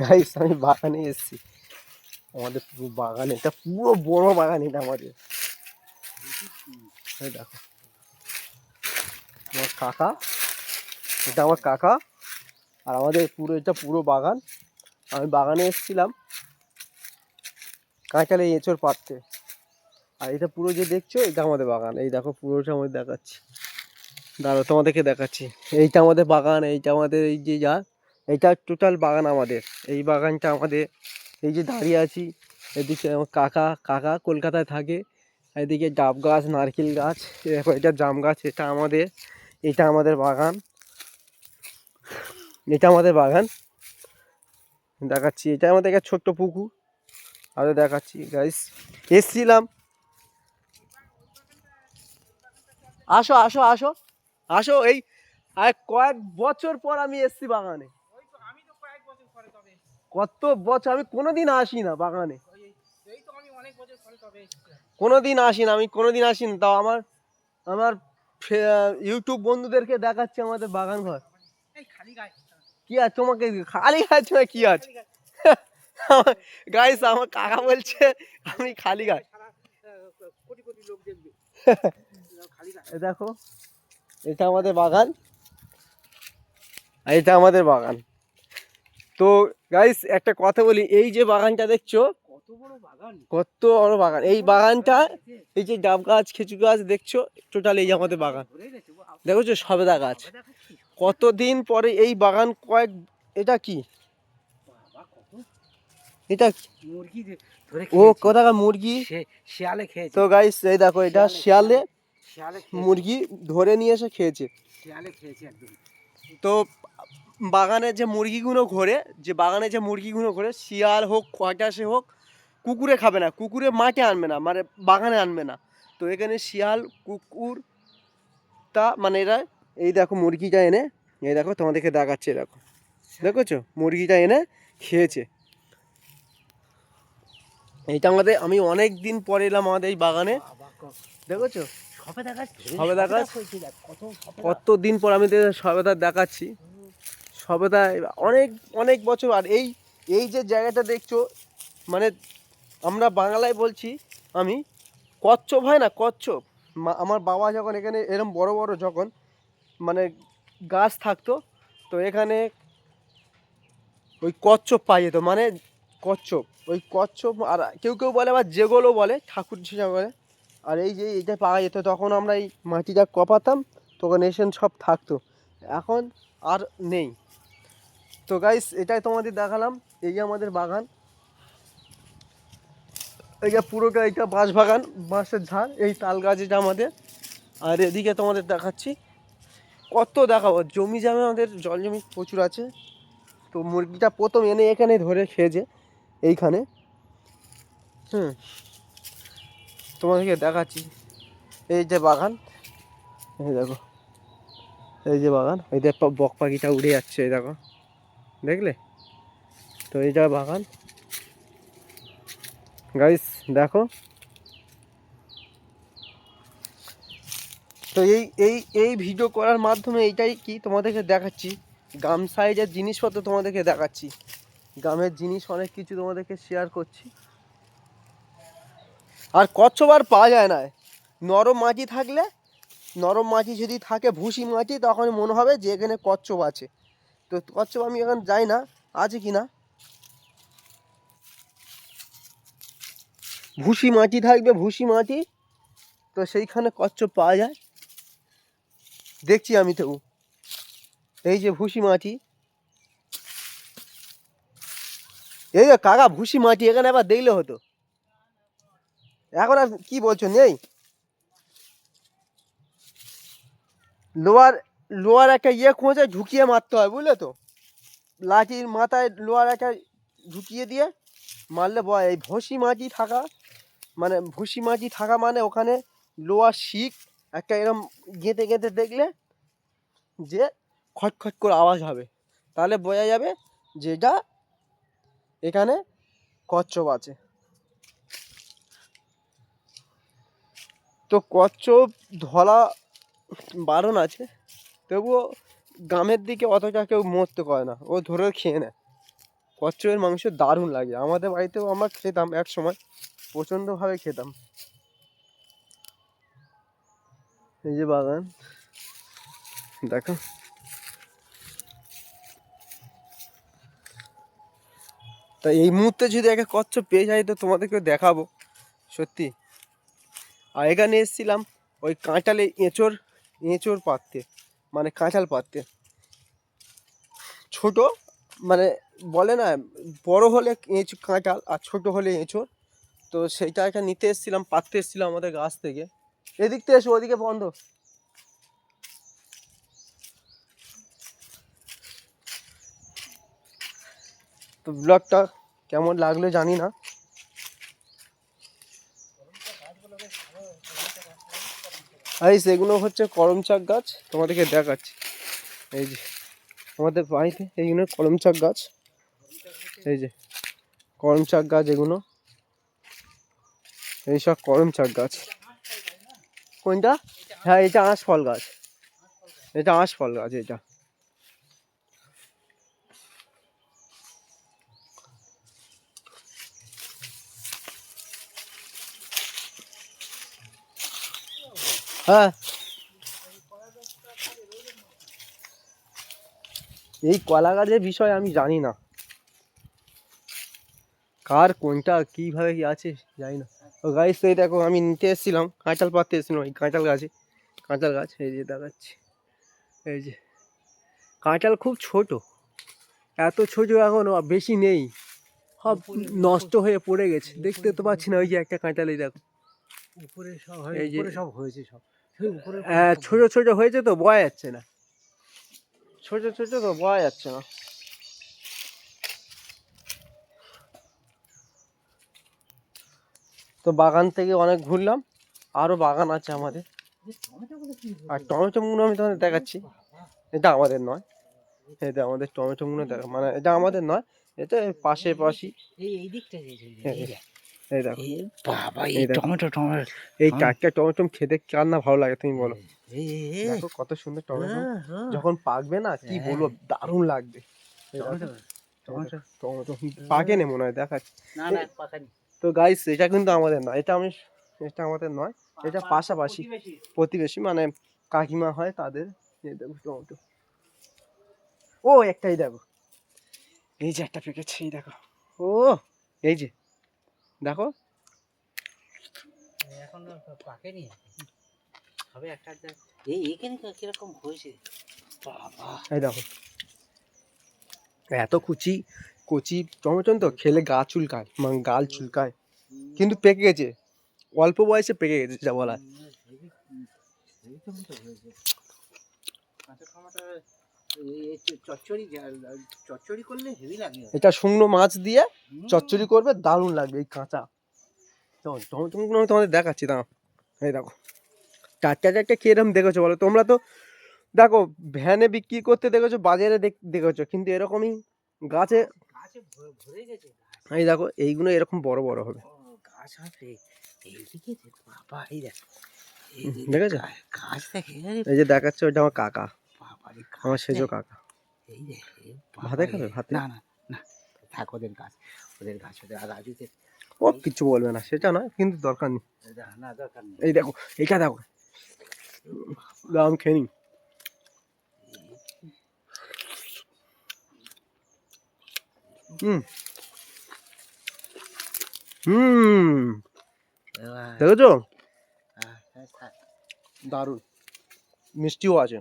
Guys আমি বাগানে এসেছি, আমাদের পুরো বাগান, এটা পুরো বড় বাগান এটা আমাদের। এই দেখো আমার কাকা, এটা আমার কাকা, আর আমাদের পুরো এটা পুরো বাগান। আমি বাগানে এসেছিলাম কাঁচালে এঁচড় পাড়তে। আর এটা পুরো যে দেখছো এটা আমাদের বাগান, এই দেখো পুরোটা আমাদের দেখাচ্ছি, দাঁড়াও তোমাদেরকে দেখাচ্ছি। এইটা আমাদের বাগান, এইটা আমাদের এই যে যা, এইটা টোটাল বাগান আমাদের। এই বাগানটা আমাদের, এই যে দাঁড়িয়ে আছি এদিকে আমার কাকা, কাকা কলকাতায় থাকে। এদিকে ডাব গাছ, নারকেল গাছ, দেখো এটা জাম গাছ, এটা আমাদের, এটা আমাদের বাগান, এটা আমাদের বাগান দেখাচ্ছি। এটা আমাদের একটা ছোট্ট পুকুর, আরও দেখাচ্ছি গাইস। এসছিলাম, আসো আসো আসো আসো, এই আর কয়েক বছর পর আমি এসছি বাগানে। কত বছর, আমি কোনোদিন আসি না বাগানে, কোনোদিন আসি না, আমি কোনোদিন আসি না। তাও আমার আমার ইউটিউব বন্ধুদেরকে দেখাচ্ছি আমাদের বাগান ঘর। কি আছে তোমাকে খালি গাছ কি আছে? গাইস আমার কাকা বলছে আমি খালি গাছ। দেখো এটা আমাদের বাগান, এটা আমাদের বাগান। তো গাইস একটা কথা বলি, এই যে বাগানটা দেখছো কত বড় বাগান, এই বাগানটা, এই যে ডাব গাছ, খেজুর গাছ দেখছো, টোটাল এই আমাদের বাগান। দেখছো সবেদা গাছ, কতদিন পরে এই বাগান কয়েক, এটা কি, এটা ও কোথাকার মুরগি, শিয়ালে খেয়েছে। তো গাইস এই দেখো এটা শিয়ালে মুরগি ধরে নিয়ে এসে খেয়েছে। শিয়ালে খেয়েছে একদম। তো বাগানে যে মুরগিগুলো ঘোরে, যে বাগানে যে মুরগিগুলো ঘোরে, শিয়াল হোক, খটাসে হোক, কুকুরে খাবে না, কুকুরে মাঠে আনবে না, মানে বাগানে আনবে না। তো এখানে শিয়াল, কুকুর, তা মানে এরা, এই দেখো মুরগিটা এনে, এই দেখো তোমাদেরকে দেখাচ্ছে, দেখো দেখেছো মুরগিটা এনে খেয়েছে। এইটা আমাদের, আমি অনেক দিন পরে এলাম আমাদের এই বাগানে, দেখেছো সবেদা গাছ, কত দিন পর আমি সবেদা দেখাচ্ছি। সবেদা অনেক অনেক বছর। আর এই এই যে জায়গাটা দেখছো, মানে আমরা বাংলায় বলছি, আমি কচ্ছপ হয় না, কচ্ছপ, আমার বাবা যখন এখানে এরকম বড় বড় যখন মানে গাছ থাকতো, তো এখানে ওই কচ্ছপ পাই যেত, মানে কচ্ছপ, ওই কচ্ছপ, আর কেউ কেউ বলে আবার যেগুলো বলে ঠাকুর হিসাবে বলে। আর এই যে এইটা পাওয়া যেত, তখন আমরা এই মাটিটা কপাতাম, তখন এসে সব থাকতো, এখন আর নেই। তো গাইস এটাই তোমাদের দেখালাম, এই যে আমাদের বাগান, এই যে পুরোটা এইটা বাঁশ বাগান, বাঁশের ঝাড়, এই তাল গাছ এটা আমাদের। আর এদিকে তোমাদের দেখাচ্ছি, কত দেখাবো, জমি জমি আমাদের, জল জমি প্রচুর আছে। তো মুরগিটা প্রথম এনে এখানে ধরে খেয়েছে এইখানে। তোমাদেরকে দেখাচ্ছি, এই যে বাগান, এই দেখো, এই যে বাগান, এই যে বক পাখিটা উড়ে যাচ্ছে, এই দেখো দেখলে, তো এইটা বাগান গাইস দেখো। তো এই এই এই ভিডিও করার মাধ্যমে এইটাই কি তোমাদেরকে দেখাচ্ছি, গ্রাম সাইজের জিনিসপত্র তোমাদেরকে দেখাচ্ছি, গ্রামের জিনিস অনেক কিছু তোমাদেরকে শেয়ার করছি। আর কচ্ছপ আর পাওয়া যায় না, নরম মাটি থাকলে, নরম মাটি যদি থাকে, ভুসি মাটি, তখন মনে হবে যে এখানে কচ্ছপ আছে। তো কচ্ছপ আমি এখন যাই না আছে কি না, ভুসি মাটি থাকবে, ভুসি মাটি, তো সেইখানে কচ্ছপ পাওয়া যায়, দেখছি আমি তো, এই যে ভুসি মাটি, এই যে কাকা ভুসি মাটি, এখানে আবার দেখলে হতো, এখন আর কি বলছো নেই, লোহার, লোহার একটা ইয়ে খোঁজে ঢুকিয়ে মারতে হয়, বুঝলে তো, লাঠির মাথায় লোহার একটা ঢুকিয়ে দিয়ে মারলে বয়। এই ভুসি মাটি থাকা মানে, ভুসি মাটি থাকা মানে ওখানে লোহার শিক একটা এরম গেঁথে গেঁথে দেখলে যে খটখট করে আওয়াজ হবে, তাহলে বোঝা যাবে যে এটা এখানে কচ্ছপ আছে। তো কচ্ছপ ধরা বারণ আছে, তবুও গ্রামের দিকে অতটা কেউ মরতে করে না, ও ধরে খেয়ে নেয়। কচ্ছপের মাংস দারুণ লাগে, আমাদের বাড়িতেও আমরা খেতাম এক সময়, প্রচণ্ডভাবে খেতাম। এই যে বাগান দেখো, তা এই মুহূর্তে যদি একটা কচ্ছপ পেয়ে যাই তো তোমাদেরকে দেখাবো সত্যি। আর এখানে এসেছিলাম ওই কাঁঠালে এঁচোড় পাততে, মানে কাঁঠাল পাততে। ছোট মানে বলে না, বড় হলে কাঁঠাল আর ছোট হলে এঁচোড়, তো সেইটা একটা নিতে এসেছিলাম, পাততে এসেছিলাম আমাদের গাছ থেকে। এদিক থেকে এসো, ওদিকে বন্ধ। তো ব্লগটা কেমন লাগলো জানি না। এই সেগুলো হচ্ছে করম শাক গাছ, তোমাদেরকে দেখাচ্ছি। এই যে আমাদের বাড়িতে এইগুলো করম শাক গাছ, এই যে করম শাক গাছ, এগুলো এইসব করম শাক গাছ। কোনটা? হ্যাঁ এটা আঁশফল গাছ, এটা আঁশফল গাছ এটা। হ্যাঁ এই কলা গাছের বিষয় আমি জানি না, কার কোনটা কিভাবে কি আছে জানি না। তো গাছ তো এই দেখো, আমি নিতে এসেছিলাম, কাঁঠাল পাততে এসেছিলাম এই কাঁঠাল গাছে, কাঁঠাল গাছ এই যে দেখাচ্ছি। এই যে কাঁঠাল খুব ছোট, এত ছোট এখনো বেশি নেই, সব নষ্ট হয়ে পড়ে গেছে, দেখতে তো পাচ্ছি না। ওই যে একটা কাঁঠাল, এই দেখো উপরে সব এই যে উপরে সব হয়েছে সব, সেই উপরে ছোট ছোট হয়েছে তো বোয়া যাচ্ছে না, ছোট ছোট তো বোয়া যাচ্ছে না। তো বাগান থেকে অনেক ঘুরলাম, আরো বাগান আছে আমাদের। আর টমেটো গুলো আমি তোমাদের দেখাচ্ছি, এটা আমাদের নয়, এটা আমাদের টমেটো গুলো দেখা, মানে এটা আমাদের নয়, এটা পাশে পাশি। এই দিকটা এই দেখো, বাবা, এই এই দেখো টমেটো টমেটো, এই টাটকা টমেটো খেতে কার না ভালো লাগে তুমি বলো। এই দেখো কত সুন্দর টমেটো, যখন পাকবে না কি বলবো, দারুণ লাগবে। এই দেখো, টমেটো টমেটো পাকেনি মনে হয়, দেখাচ্ছি। না না পাকানি। তো গাইস এটা কিন্তু আমাদের নয়, এটা আমাদের নয়, এটা পাশাপাশি প্রতিবেশী, মানে কাকিমা হয় তাদের। এই দেখো টমেটো, ও একটাই দেখো, এই যে একটা পেকেছে, এই দেখো, ও এই যে দেখো, এখন পাকেনি, হবে একটা। এই এখানে কিরকম হয়েছে বাবা, এই দেখো এত কুচি কচি টমেটো তো খেলে গা চুলকায়, মানে গাল চুলকায়, কিন্তু পেকে গেছে, অল্প বয়সে পেকে গেছে যা বলা। চচ্চড়ি করলে হেভি লাগে। এটা শুকনো মাছ দিয়ে চচ্চড়ি করবে, দারুণ লাগবে এই কাঁচা টমেটোগুলো। আমি তোমাদের দেখাচ্ছি, দাও এই দেখো, টাটকা টাটকা কিরম দেখেছো বলো তোমরা তো, দেখো ভ্যানে বিক্রি করতে দেখেছো, বাজারে দেখেছো, কিন্তু এরকমই গাছে ভরে গেছে এই দেখো, এইগুলো এরকম বড় বড় হবে, গাছ আছে এইদিকে। বাবা এই দেখ, দেখেছো গাছ দেখে, এই যে দেখাচ্ছে, ওইটা আমার কাকা, বাবা আমার সেজো কাকা। এই রে, ভাতে খাবে ভাতে? না না না, থাক ওদের গাছ, ওদের গাছ, ওদের আর রাজুতে ও কিছু বলবে না, সেটা নয়, কিন্তু দরকার নেই। না, দরকার নেই। এই দেখো এইটা দেখো, দাম খেয়ে নি। দেখেছো, দারুণ মিষ্টিও আছে।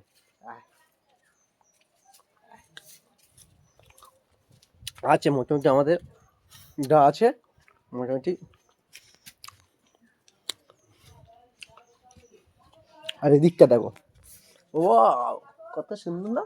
আছে মোটামুটি, আমাদের যা আছে মোটামুটি। আর এদিকটা দেখো, ও কত সুন্দর না।